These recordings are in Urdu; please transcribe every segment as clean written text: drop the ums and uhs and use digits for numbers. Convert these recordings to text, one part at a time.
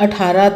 18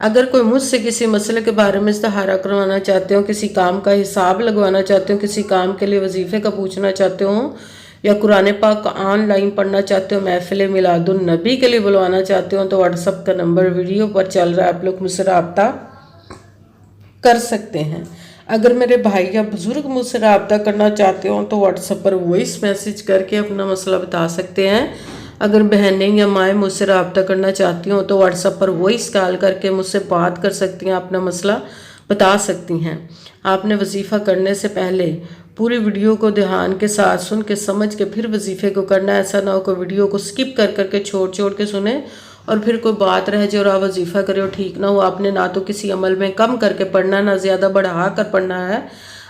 اگر کوئی مجھ سے کسی مسئلے کے بارے میں استخارہ کروانا چاہتے ہو، کسی کام کا حساب لگوانا چاہتے ہو، کسی کام کے لیے وظیفے کا پوچھنا چاہتے ہو، یا قرآن پاک کا آن لائن پڑھنا چاہتے ہو، محفل میلاد النبی کے لیے بلوانا چاہتے ہو، تو واٹس ایپ کا نمبر ویڈیو پر چل رہا ہے، آپ لوگ مجھ سے رابطہ کر سکتے ہیں۔ اگر میرے بھائی یا بزرگ مجھ سے رابطہ کرنا چاہتے ہو تو واٹس ایپ پر وائس میسج کر کے اپنا مسئلہ بتا سکتے ہیں۔ اگر بہنیں یا مائیں مجھ سے رابطہ کرنا چاہتی ہوں تو واٹس ایپ پر وائس کال کر کے مجھ سے بات کر سکتی ہیں، اپنا مسئلہ بتا سکتی ہیں۔ آپ نے وظیفہ کرنے سے پہلے پوری ویڈیو کو دھیان کے ساتھ سن کے سمجھ کے پھر وظیفے کو کرنا ہے۔ ایسا نہ ہو کہ ویڈیو کو سکپ کر کے چھوڑ کے سنیں اور پھر کوئی بات رہ جائے اور آپ وظیفہ کرے اور ٹھیک نہ ہو۔ آپ نے نہ تو کسی عمل میں کم کر کے پڑھنا، نہ زیادہ بڑھا کر پڑھنا ہے۔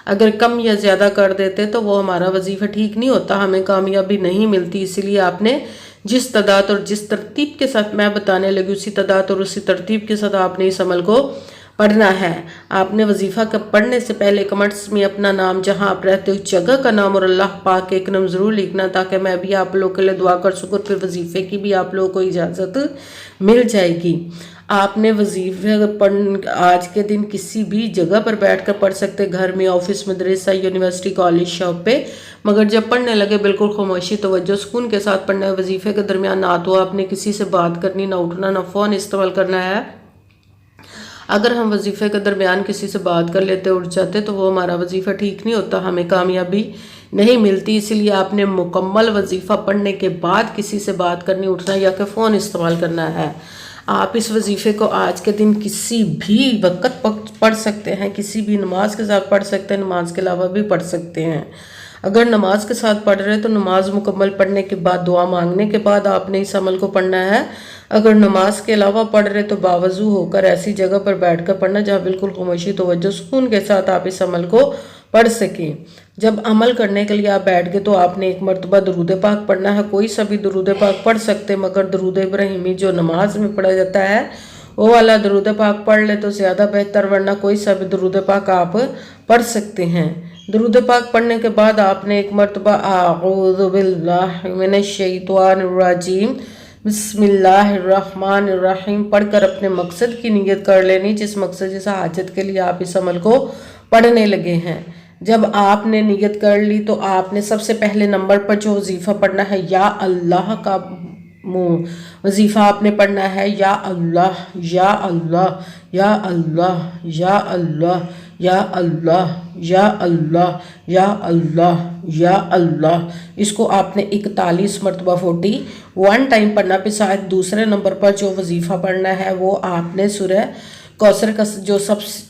اگر کم یا زیادہ کر دیتے تو وہ ہمارا وظیفہ ٹھیک نہیں ہوتا، ہمیں کامیابی نہیں ملتی۔ اسی لیے آپ نے جس تعداد اور جس ترتیب کے ساتھ میں بتانے لگی اسی تعداد اور اسی ترتیب کے ساتھ آپ نے اس عمل کو پڑھنا ہے۔ آپ نے وظیفہ کا پڑھنے سے پہلے کمنٹس میں اپنا نام، جہاں آپ رہتے ہو جگہ کا نام اور اللہ پاک کے ایک نام ضرور لکھنا، تاکہ میں بھی آپ لوگوں کے لیے دعا کر سکوں، پھر وظیفے کی بھی آپ لوگوں کو اجازت مل جائے گی۔ آپ نے وظیفے آج کے دن کسی بھی جگہ پر بیٹھ کر پڑھ سکتے، گھر میں، آفس، مدرسہ، یونیورسٹی، کالج، شاپ پہ، مگر جب پڑھنے لگے بالکل خاموشی، توجہ، سکون کے ساتھ پڑھنا ہے۔ وظیفے کے درمیان نہ تو آپ نے کسی سے بات کرنی، نہ اٹھنا، نہ فون استعمال کرنا ہے۔ اگر ہم وظیفے کے درمیان کسی سے بات کر لیتے، اٹھ جاتے، تو وہ ہمارا وظیفہ ٹھیک نہیں ہوتا، ہمیں کامیابی نہیں ملتی۔ اسی لیے آپ نے مکمل وظیفہ پڑھنے کے بعد کسی سے بات کرنی، اٹھنا یا کہ فون استعمال کرنا ہے۔ آپ اس وظیفے کو آج کے دن کسی بھی وقت پڑھ سکتے ہیں، کسی بھی نماز کے ساتھ پڑھ سکتے ہیں، نماز کے علاوہ بھی پڑھ سکتے ہیں۔ اگر نماز کے ساتھ پڑھ رہے تو نماز مکمل پڑھنے کے بعد، دعا مانگنے کے بعد آپ نے اس عمل کو پڑھنا ہے۔ اگر نماز کے علاوہ پڑھ رہے تو باوضو ہو کر ایسی جگہ پر بیٹھ کر پڑھنا جہاں بالکل خاموشی، توجہ، سکون کے ساتھ آپ اس عمل کو پڑھ سکیں۔ جب عمل کرنے کے لیے آپ بیٹھ گئے تو آپ نے ایک مرتبہ درود پاک پڑھنا ہے۔ کوئی سا بھی درود پاک پڑھ سکتے، مگر درود ابراہیمی جو نماز میں پڑھا جاتا ہے وہ والا درود پاک پڑھ لے تو زیادہ بہتر، ورنہ کوئی سا بھی درود پاک آپ پڑھ سکتے ہیں۔ درود پاک پڑھنے کے بعد آپ نے ایک مرتبہ اعوذ باللہ من الشیطان الرجیم بسم اللہ الرحمن الرحیم پڑھ کر اپنے مقصد کی نیت کر لینی، جس مقصد، جس حاجت کے لیے آپ اس عمل کو پڑھنے لگے ہیں۔ جب آپ نے نیت کر لی تو آپ نے سب سے پہلے نمبر پر جو وظیفہ پڑھنا ہے، یا اللہ کا وظیفہ آپ نے پڑھنا ہے۔ یا اللہ، یا اللہ، یا اللہ، یا اللہ، یا اللہ، یا اللہ، یا اللہ، یا اللہ۔ اس کو آپ نے 41 مرتبہ 41 ٹائم پڑھنا۔ پھر شاید دوسرے نمبر پر جو وظیفہ پڑھنا ہے وہ آپ نے سورہ کوثر کا، جو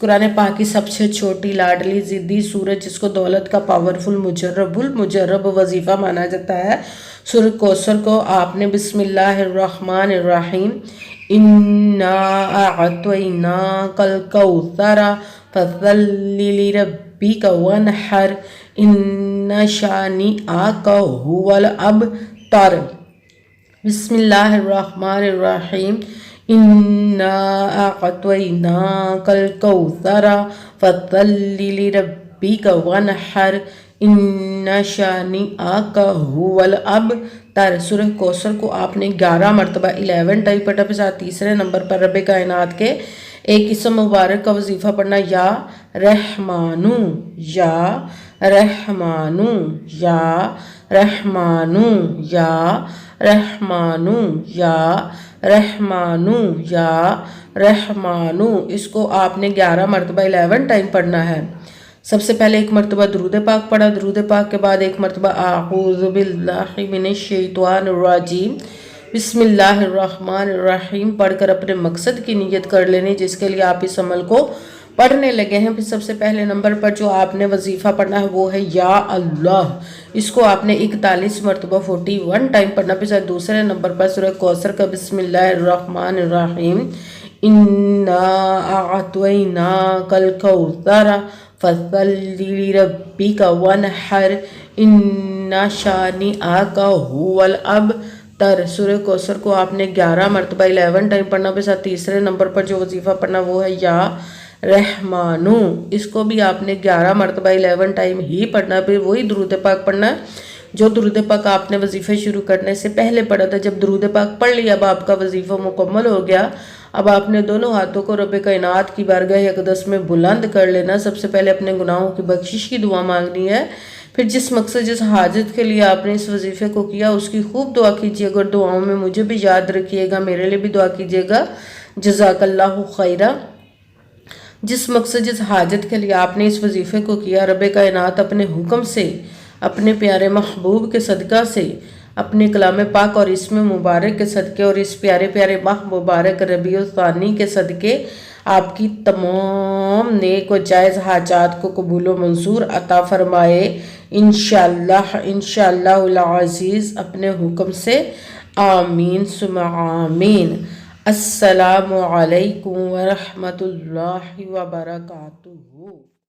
قرآن پاک کی سب سے چھوٹی لاڈلی ضدی سورج، جس کو دولت کا پاورفل المجرب وظیفہ مانا جاتا ہے، سورہ کوثر کو آپ نے بسم اللہ الرحمن الرحیم انا اعطیناک الکوثر فصلی لربک وانحر ان شانئک ھو الابتر۔ بسم اللہ الرحمن الرحیم انا اعطیناک الکوثر فصلی لربک وانحر ان شانئک ھو الابتر۔ سورہ کوثر کو آپ نے 11 مرتبہ 11 ٹائم پڑھا۔ پھر ساتھ تیسرے نمبر پر رب کائنات کے ایک اسم مبارک کا وظیفہ پڑھنا، یا رحمانو، یا رحمانو، یا رحمانو، یا رحمانو، یا رحمانو، یا رحمانو۔ اس کو آپ نے 11 مرتبہ 11 ٹائم پڑھنا ہے۔ سب سے پہلے ایک مرتبہ درود پاک پڑھا، درود پاک کے بعد ایک مرتبہ اعوذ باللہ من الشیطان الرجیم بسم اللہ الرحمن الرحیم پڑھ کر اپنے مقصد کی نیت کر لینی، جس کے لیے آپ اس عمل کو پڑھنے لگے ہیں۔ پھر سب سے پہلے نمبر پر جو آپ نے وظیفہ پڑھنا ہے وہ ہے یا اللہ۔ اس کو آپ نے 41 مرتبہ 41 ٹائم پڑھنا۔ پھر دوسرے نمبر پر سورہ کوثر کا بسم اللہ الرحمن الرحیم انا اعطیناک الکوثر فصلی لربک وانحر ان شانئک ھو الابتر۔ سورہ کوثر کو آپ نے 11 مرتبہ 11 ٹائم پڑھنا۔ پھر تیسرے نمبر پر جو وظیفہ پڑھنا وہ ہے یا رحمانو۔ اس کو بھی آپ نے 11 مرتبہ 11 ٹائم ہی پڑھنا۔ پھر وہی درود پاک پڑھنا جو درود پاک آپ نے وظیفے شروع کرنے سے پہلے پڑھا تھا۔ جب درود پاک پڑھ لیا، اب آپ کا وظیفہ مکمل ہو گیا، اب آپ نے دونوں ہاتھوں کو رب کائنات کی بارگاہ اقدس میں بلند کر لینا. سب سے پہلے اپنے گناہوں کی بخشش کی دعا مانگنی ہے. پھر جس مقصد جس حاجت کے لیے آپ نے اس وظیفے کو کیا اس کی خوب دعا کیجیے. اگر دعاؤں میں مجھے بھی یاد رکھیے گا، میرے لیے بھی دعا کیجیے گا. جزاک اللہ خیرہ. جس مقصد جس حاجت کے لیے آپ نے اس وظیفے کو کیا، رب کائنات اپنے حکم سے، اپنے پیارے محبوب کے صدقہ سے، اپنے کلام پاک اور اسم مبارک کے صدقے اور اس پیارے پیارے ماہ مبارک ربیع الثانی کے صدقے آپ کی تمام نیک و جائز حاجات کو قبول و منظور عطا فرمائے. انشاءاللہ العزیز اپنے حکم سے. آمین ثم آمین. السلام علیکم ورحمۃ اللہ وبرکاتہ.